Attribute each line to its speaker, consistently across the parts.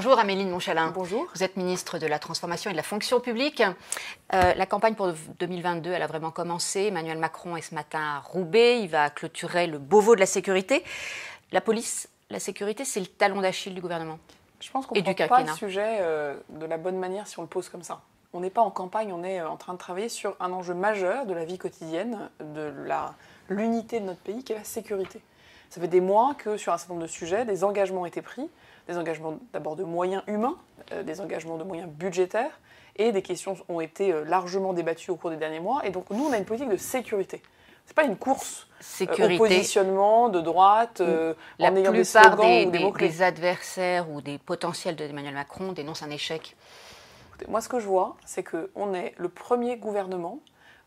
Speaker 1: Bonjour Amélie de Montchalin.
Speaker 2: Bonjour.
Speaker 1: Vous êtes ministre de la Transformation et de la Fonction publique. La campagne pour 2022, elle a vraiment commencé. Emmanuel Macron est ce matin à Roubaix. Il va clôturer le Beauvau de la sécurité. La police, la sécurité, c'est le talon d'Achille du gouvernement.
Speaker 2: Je pense qu'on ne prend pas le sujet de la bonne manière si on le pose comme ça. On n'est pas en campagne, on est en train de travailler sur un enjeu majeur de la vie quotidienne, de l'unité de notre pays, qui est la sécurité. Ça fait des mois que sur un certain nombre de sujets, des engagements ont été pris, des engagements d'abord de moyens humains, des engagements de moyens budgétaires, et des questions ont été largement débattues au cours des derniers mois. Et donc nous, on a une politique de sécurité. Ce n'est pas une course au positionnement de droite, en ayant des slogans ou des mots-clés.
Speaker 1: Les adversaires ou des potentiels d'Emmanuel Macron dénoncent un échec.
Speaker 2: Écoutez, moi, ce que je vois, c'est qu'on est le premier gouvernement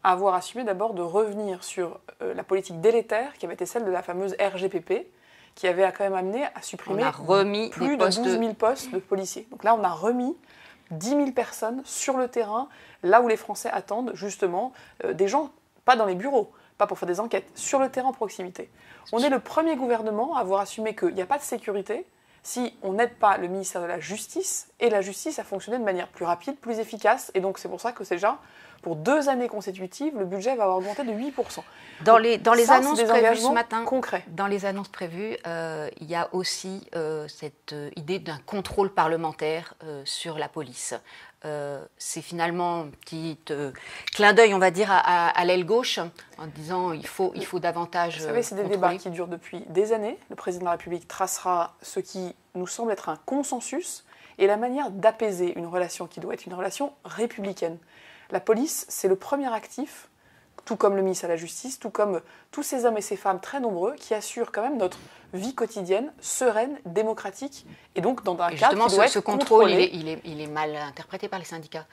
Speaker 2: à avoir assumé d'abord de revenir sur la politique délétère qui avait été celle de la fameuse RGPP, qui avait quand même amené à supprimer plus de 12 000 postes de policiers. Donc là, on a remis 10 000 personnes sur le terrain, là où les Français attendent justement des gens, pas dans les bureaux, pas pour faire des enquêtes, sur le terrain en proximité. On est le premier gouvernement à avoir assumé qu'il n'y a pas de sécurité si on n'aide pas le ministère de la Justice, et la justice a fonctionné de manière plus rapide, plus efficace, et donc c'est pour ça que déjà, pour 2 années consécutives, le budget va avoir augmenté de 8%.
Speaker 1: Dans les annonces prévues ce matin,
Speaker 2: concrets.
Speaker 1: Dans les annonces prévues, il y a aussi cette idée d'un contrôle parlementaire sur la police. C'est finalement un petit clin d'œil, on va dire, à l'aile gauche, en disant il faut davantage.
Speaker 2: Vous savez, c'est des débats qui durent depuis des années. Le président de la République tracera ce qui nous semble être un consensus et la manière d'apaiser une relation qui doit être une relation républicaine. La police, c'est le premier actif, tout comme le ministre de la Justice, tout comme tous ces hommes et ces femmes très nombreux qui assurent quand même notre vie quotidienne, sereine, démocratique, et donc dans un cadre qui doit être
Speaker 1: ce contrôle, il est mal interprété par les syndicats,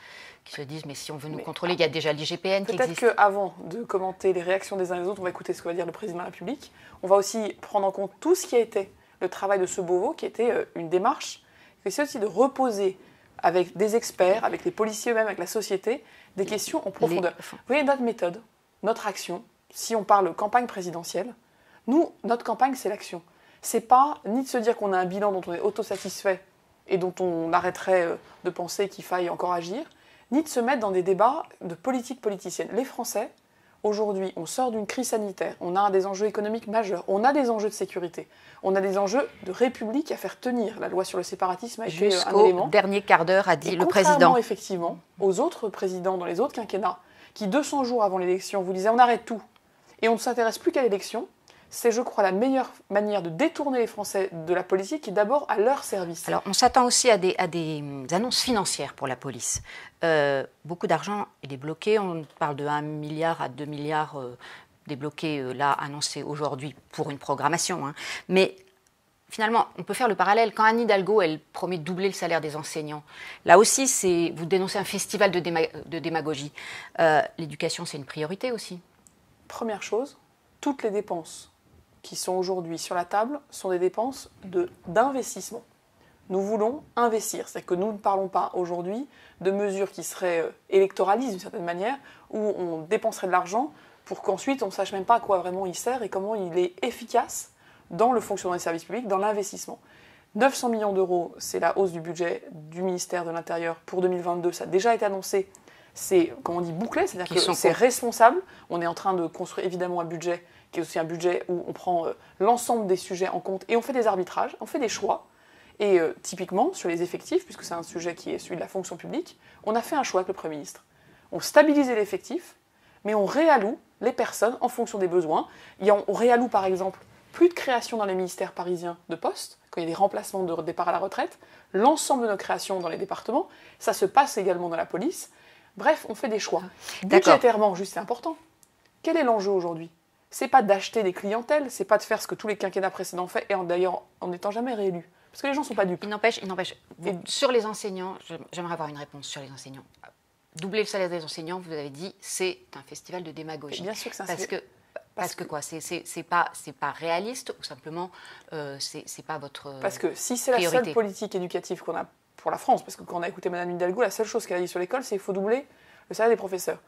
Speaker 1: qui se disent mais si on veut nous contrôler, il y a déjà l'IGPN qui existe.
Speaker 2: Peut-être qu'avant de commenter les réactions des uns et des autres, on va écouter ce que va dire le président de la République. On va aussi prendre en compte tout ce qui a été le travail de ce Beauvau, qui était une démarche, qui essaie aussi de reposer avec des experts, avec les policiers eux-mêmes, avec la société, des questions en profondeur. Vous voyez, notre méthode, notre action, si on parle campagne présidentielle, nous, notre campagne, c'est l'action. C'est pas ni de se dire qu'on a un bilan dont on est autosatisfait et dont on arrêterait de penser qu'il faille encore agir, ni de se mettre dans des débats de politique politicienne. Les Français, aujourd'hui, on sort d'une crise sanitaire, on a des enjeux économiques majeurs, on a des enjeux de sécurité, on a des enjeux de république à faire tenir. La loi sur le séparatisme a été un élément.
Speaker 1: Jusqu'au dernier quart d'heure, a dit le président.
Speaker 2: Contrairement, effectivement, aux autres présidents dans les autres quinquennats, qui 200 jours avant l'élection vous disaient on arrête tout et on ne s'intéresse plus qu'à l'élection, c'est, je crois, la meilleure manière de détourner les Français de la politique qui est d'abord à leur service.
Speaker 1: Alors, on s'attend aussi à des annonces financières pour la police. Beaucoup d'argent, il est bloqué. On parle de 1 milliard à 2 milliards débloqués, là, annoncés aujourd'hui pour une programmation. Hein. Mais finalement, on peut faire le parallèle. Quand Anne Hidalgo, elle promet de doubler le salaire des enseignants, là aussi, vous dénoncez un festival de démagogie. L'éducation, c'est une priorité aussi.
Speaker 2: Première chose, toutes les dépenses qui sont aujourd'hui sur la table sont des dépenses d'investissement. Nous voulons investir. C'est-à-dire que nous ne parlons pas aujourd'hui de mesures qui seraient électoralistes d'une certaine manière, où on dépenserait de l'argent pour qu'ensuite on ne sache même pas à quoi vraiment il sert et comment il est efficace dans le fonctionnement des services publics, dans l'investissement. 900 millions d'euros, c'est la hausse du budget du ministère de l'Intérieur pour 2022. Ça a déjà été annoncé. C'est, comme on dit, bouclé, c'est-à-dire que c'est responsable. On est en train de construire évidemment un budget qui est aussi un budget où on prend l'ensemble des sujets en compte et on fait des arbitrages, on fait des choix. Et typiquement, sur les effectifs, puisque c'est un sujet qui est celui de la fonction publique, on a fait un choix avec le Premier ministre. On stabilisait l'effectif, mais on réalloue les personnes en fonction des besoins. On réalloue par exemple plus de création dans les ministères parisiens de postes, quand il y a des remplacements de départ à la retraite, l'ensemble de nos créations dans les départements, ça se passe également dans la police. Bref, on fait des choix. Budgétairement, juste, c'est important. Quel est l'enjeu aujourd'hui ? C'est pas d'acheter des clientèles, c'est pas de faire ce que tous les quinquennats précédents fait, et d'ailleurs en n'étant jamais réélus. Parce que les gens ne sont pas dupes.
Speaker 1: Il n'empêche. Sur les enseignants, j'aimerais avoir une réponse sur les enseignants. Doubler le salaire des enseignants, vous avez dit, c'est un festival de démagogie.
Speaker 2: Et bien sûr que c'est
Speaker 1: Parce que quoi, c'est pas réaliste ou simplement c'est pas votre
Speaker 2: Parce que si c'est la seule politique éducative qu'on a pour la France, parce que quand on a écouté Mme Hidalgo, la seule chose qu'elle a dit sur l'école, c'est qu'il faut doubler le salaire des professeurs.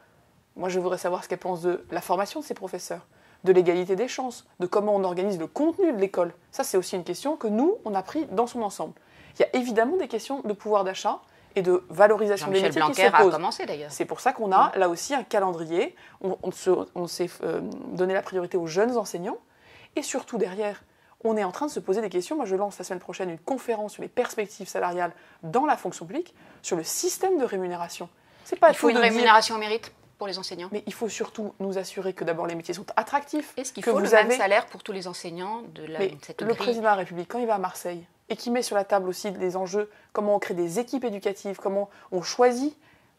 Speaker 2: Moi, je voudrais savoir ce qu'elle pense de la formation de ces professeurs, de l'égalité des chances, de comment on organise le contenu de l'école. Ça, c'est aussi une question que nous, on a pris dans son ensemble. Il y a évidemment des questions de pouvoir d'achat et de valorisation des métiers qui se
Speaker 1: Blanquer a
Speaker 2: posent.
Speaker 1: commencé d'ailleurs.
Speaker 2: C'est pour ça qu'on a là aussi un calendrier. On s'est donné la priorité aux jeunes enseignants. Et surtout derrière, on est en train de se poser des questions. Moi, je lance la semaine prochaine une conférence sur les perspectives salariales dans la fonction publique, sur le système de rémunération. C'est pas
Speaker 1: Il faut une rémunération au mérite pour les enseignants.
Speaker 2: Mais il faut surtout nous assurer que d'abord les métiers sont attractifs.
Speaker 1: Est-ce qu'il faut le même salaire pour tous les enseignants de cette grille ?
Speaker 2: Le président de la République, quand il va à Marseille, et qui met sur la table aussi des enjeux, comment on crée des équipes éducatives, comment on choisit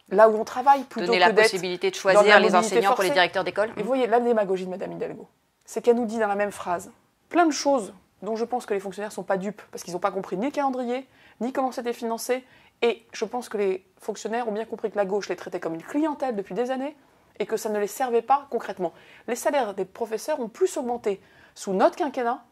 Speaker 2: là où on travaille, plutôt
Speaker 1: donner
Speaker 2: que
Speaker 1: la
Speaker 2: d'être
Speaker 1: possibilité de choisir les enseignants pour les directeurs d'école.
Speaker 2: Et vous voyez, la démagogie de Mme Hidalgo, c'est qu'elle nous dit dans la même phrase plein de choses dont je pense que les fonctionnaires ne sont pas dupes, parce qu'ils n'ont pas compris ni le calendrier, ni comment c'était financé, et je pense que les fonctionnaires ont bien compris que la gauche les traitait comme une clientèle depuis des années, et que ça ne les servait pas concrètement. Les salaires des professeurs ont plus augmenté sous notre quinquennat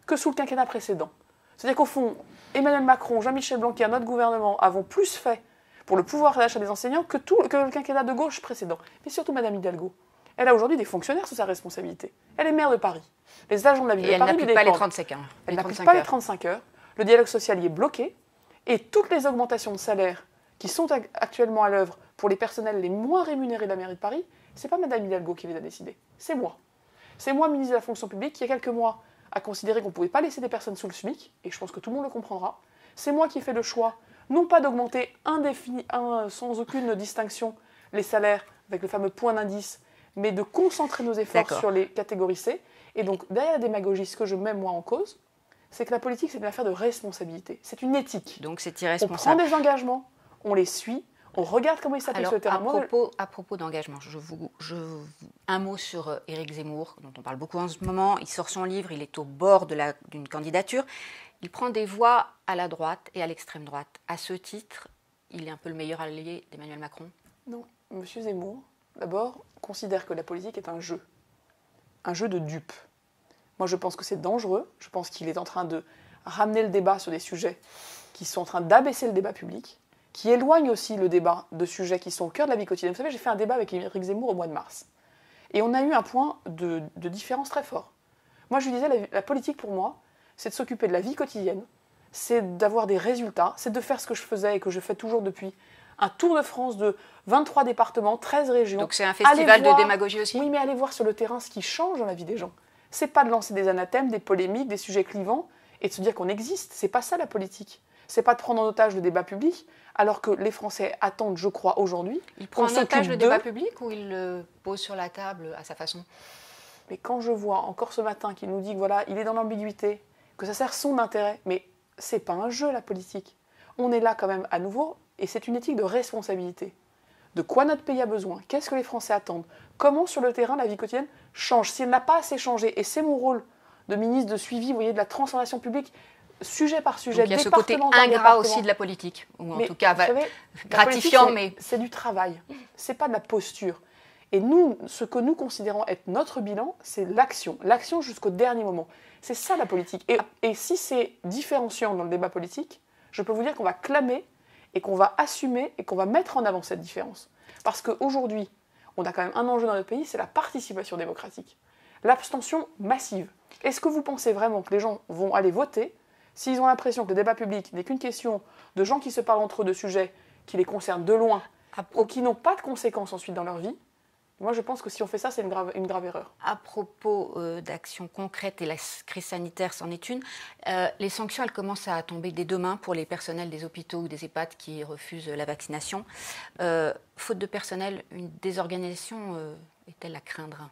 Speaker 2: que sous le quinquennat précédent. C'est-à-dire qu'au fond, Emmanuel Macron, Jean-Michel Blanquer, notre gouvernement avons plus fait pour le pouvoir d'achat des enseignants que le quinquennat de gauche précédent. Mais surtout Mme Hidalgo. Elle a aujourd'hui des fonctionnaires sous sa responsabilité. Elle est maire de Paris. Les agents de la ville de Paris lui dépendent.
Speaker 1: Elle n'applique pas les 35 heures.
Speaker 2: Elle n'applique pas les 35 heures. Le dialogue social y est bloqué. Et toutes les augmentations de salaire qui sont actuellement à l'œuvre pour les personnels les moins rémunérés de la mairie de Paris, c'est pas Mme Hidalgo qui les a décidés. C'est moi. C'est moi, ministre de la fonction publique, qui il y a quelques mois a considéré qu'on ne pouvait pas laisser des personnes sous le SMIC, et je pense que tout le monde le comprendra. C'est moi qui ai fait le choix, non pas d'augmenter sans aucune distinction les salaires avec le fameux point d'indice, mais de concentrer nos efforts sur les catégories C. Et donc, derrière la démagogie, ce que je mets moi en cause, c'est que la politique, c'est une affaire de responsabilité. C'est une éthique.
Speaker 1: Donc c'est irresponsable.
Speaker 2: On prend des engagements, on les suit, on regarde comment ils s'appliquent sur le terrain.
Speaker 1: À propos d'engagement, un mot sur Éric Zemmour, dont on parle beaucoup en ce moment. Il sort son livre, il est au bord d'une candidature. Il prend des voix à la droite et à l'extrême droite. À ce titre, il est un peu le meilleur allié d'Emmanuel Macron.
Speaker 2: Non, M. Zemmour, d'abord, considère que la politique est un jeu de dupes. Moi, je pense que c'est dangereux. Je pense qu'il est en train de ramener le débat sur des sujets qui sont en train d'abaisser le débat public, qui éloignent aussi le débat de sujets qui sont au cœur de la vie quotidienne. Vous savez, j'ai fait un débat avec Éric Zemmour au mois de mars. Et on a eu un point de différence très fort. Moi, je lui disais, la politique, pour moi, c'est de s'occuper de la vie quotidienne, c'est d'avoir des résultats, c'est de faire ce que je faisais et que je fais toujours depuis un tour de France de 23 départements, 13 régions.
Speaker 1: Donc c'est un festival de démagogie aussi ?
Speaker 2: Oui, mais allez voir sur le terrain ce qui change dans la vie des gens. C'est pas de lancer des anathèmes, des polémiques, des sujets clivants et de se dire qu'on existe. C'est pas ça la politique. C'est pas de prendre en otage le débat public, alors que les Français attendent, je crois, aujourd'hui.
Speaker 1: Il prend en otage le débat public ou il le pose sur la table à sa façon ?
Speaker 2: Mais quand je vois encore ce matin qu'il nous dit que voilà, il est dans l'ambiguïté, que ça sert son intérêt, mais c'est pas un jeu la politique. On est là quand même à nouveau, et c'est une éthique de responsabilité. De quoi notre pays a besoin ? Qu'est-ce que les Français attendent ? Comment sur le terrain la vie quotidienne change ? Si elle n'a pas assez changé, et c'est mon rôle de ministre de suivi, vous voyez, de la transformation publique, sujet par sujet,
Speaker 1: donc il y a ce côté ingrat aussi de la politique, ou en tout cas gratifiant, mais
Speaker 2: c'est du travail, c'est pas de la posture. Et nous, ce que nous considérons être notre bilan, c'est l'action jusqu'au dernier moment. C'est ça la politique. Et si c'est différenciant dans le débat politique, je peux vous dire qu'on va clamer et qu'on va assumer et qu'on va mettre en avant cette différence. Parce qu'aujourd'hui, on a quand même un enjeu dans notre pays, c'est la participation démocratique. L'abstention massive. Est-ce que vous pensez vraiment que les gens vont aller voter s'ils ont l'impression que le débat public n'est qu'une question de gens qui se parlent entre eux de sujets qui les concernent de loin ou qui n'ont pas de conséquences ensuite dans leur vie? Moi, je pense que si on fait ça, c'est une grave erreur.
Speaker 1: À propos d'actions concrètes, et la crise sanitaire c'en est une, les sanctions, elles commencent à tomber dès demain pour les personnels des hôpitaux ou des EHPAD qui refusent la vaccination. Faute de personnel, une désorganisation est-elle à craindre?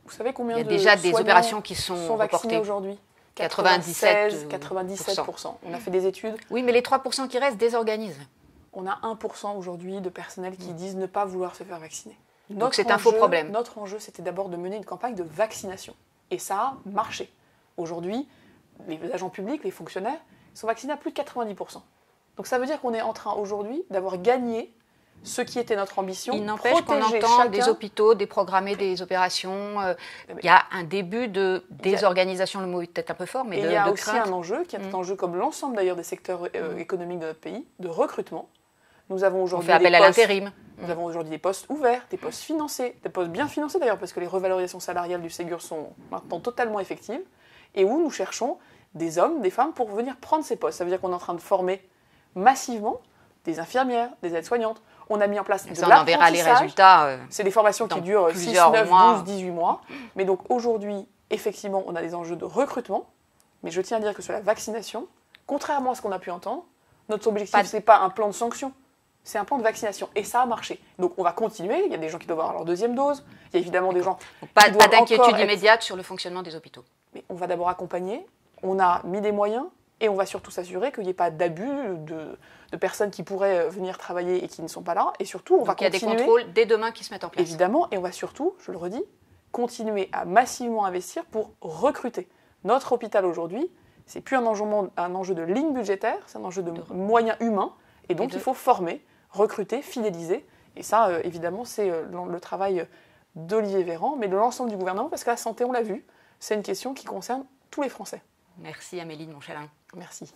Speaker 2: Vous savez combien de
Speaker 1: Il y a déjà des opérations qui sont
Speaker 2: vaccinés aujourd'hui? 97%. On a fait des études.
Speaker 1: Oui, mais les 3% qui restent désorganisent.
Speaker 2: On a 1% aujourd'hui de personnel qui disent ne pas vouloir se faire vacciner.
Speaker 1: Donc c'est un faux problème.
Speaker 2: Notre enjeu, c'était d'abord de mener une campagne de vaccination. Et ça a marché. Aujourd'hui, les agents publics, les fonctionnaires, sont vaccinés à plus de 90%. Donc ça veut dire qu'on est en train aujourd'hui d'avoir gagné ce qui était notre ambition.
Speaker 1: Il n'empêche qu'on entend des hôpitaux déprogrammer des opérations. Il y a un début de désorganisation, le mot est peut-être un peu fort, mais
Speaker 2: il y a aussi un enjeu, qui est un enjeu comme l'ensemble d'ailleurs des secteurs économiques de notre pays, de recrutement. Nous avons aujourd'hui
Speaker 1: on fait appel à l'intérim.
Speaker 2: Nous avons aujourd'hui des postes ouverts, des postes financés, des postes bien financés d'ailleurs, parce que les revalorisations salariales du Ségur sont maintenant totalement effectives, et où nous cherchons des hommes, des femmes, pour venir prendre ces postes. Ça veut dire qu'on est en train de former massivement des infirmières, des aides-soignantes. On a mis en place de l'apprentissage. On en verra les
Speaker 1: résultats.
Speaker 2: C'est des formations qui durent 6, 9, 12, 18 mois. Mais donc aujourd'hui, effectivement, on a des enjeux de recrutement. Mais je tiens à dire que sur la vaccination, contrairement à ce qu'on a pu entendre, notre objectif, ce n'est pas un plan de sanction, c'est un plan de vaccination. Et ça a marché. Donc on va continuer. Il y a des gens qui doivent avoir leur deuxième dose. Il y a évidemment des gens
Speaker 1: donc, pas d'inquiétude immédiate sur le fonctionnement des hôpitaux.
Speaker 2: Mais on va d'abord accompagner. On a mis des moyens. Et on va surtout s'assurer qu'il n'y ait pas d'abus de personnes qui pourraient venir travailler et qui ne sont pas là. Et surtout, on va continuer.
Speaker 1: Il y a des contrôles dès demain qui se mettent en place.
Speaker 2: Évidemment, et on va surtout, je le redis, continuer à massivement investir pour recruter. Notre hôpital aujourd'hui, c'est plus un enjeu de ligne budgétaire, c'est un enjeu de moyens humains. Et donc, il faut former, recruter, fidéliser. Et ça, évidemment, c'est le travail d'Olivier Véran, mais de l'ensemble du gouvernement, parce que la santé, on l'a vu, c'est une question qui concerne tous les Français.
Speaker 1: Merci Amélie de Montchalin.
Speaker 2: Merci.